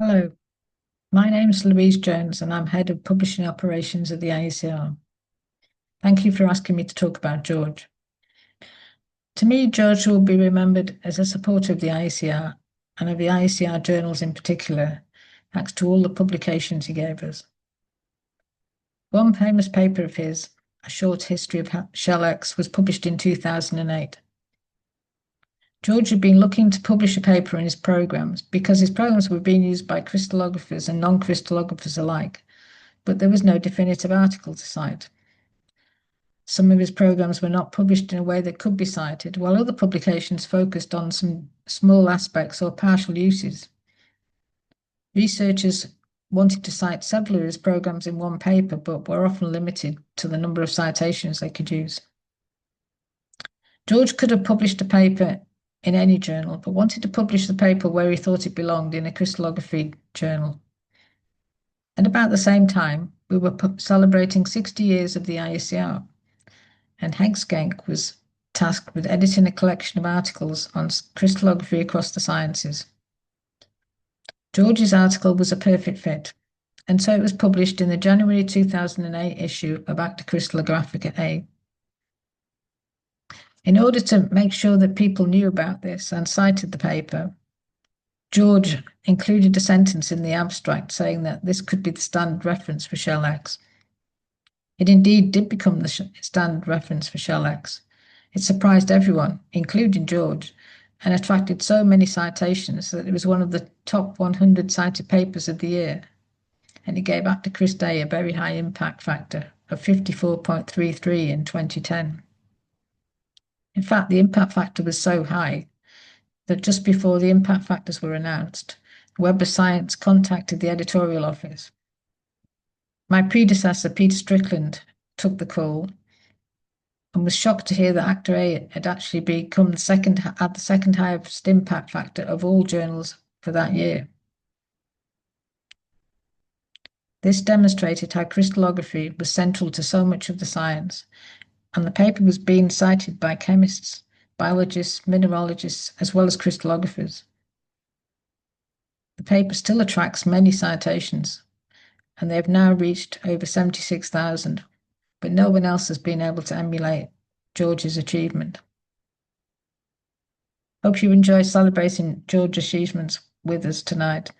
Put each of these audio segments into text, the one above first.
Hello, my name is Louise Jones and I'm Head of Publishing Operations at the IUCr. Thank you for asking me to talk about George. To me, George will be remembered as a supporter of the IUCr and of the IUCr journals in particular, thanks to all the publications he gave us. One famous paper of his, A Short History of Shellacs, was published in 2008. George had been looking to publish a paper in his programs because his programs were being used by crystallographers and non-crystallographers alike, but there was no definitive article to cite. Some of his programs were not published in a way that could be cited, while other publications focused on some small aspects or partial uses. Researchers wanted to cite several of his programs in one paper, but were often limited to the number of citations they could use. George could have published a paper in any journal, but wanted to publish the paper where he thought it belonged, in a crystallography journal. At about the same time, we were celebrating 60 years of the IUCr, and Hegschenk was tasked with editing a collection of articles on crystallography across the sciences. George's article was a perfect fit, and so it was published in the January 2008 issue of IUCr Crystallographic A. In order to make sure that people knew about this and cited the paper, George included a sentence in the abstract saying that this could be the standard reference for shellacs. It indeed did become the standard reference for shellacs. It surprised everyone, including George, and attracted so many citations that it was one of the top 100 cited papers of the year, and it gave IUCr Crist A a very high impact factor of 54.33 in 2010. In fact, the impact factor was so high that just before the impact factors were announced, Web of Science contacted the editorial office. My predecessor, Peter Strickland, took the call and was shocked to hear that IUCr A had actually become the second highest impact factor of all journals for that year. This demonstrated how crystallography was central to so much of the science, and the paper was being cited by chemists, biologists, mineralogists, as well as crystallographers. The paper still attracts many citations, and they have now reached over 76,000, but no one else has been able to emulate George's achievement. Hope you enjoy celebrating George's achievements with us tonight.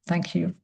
Thank you.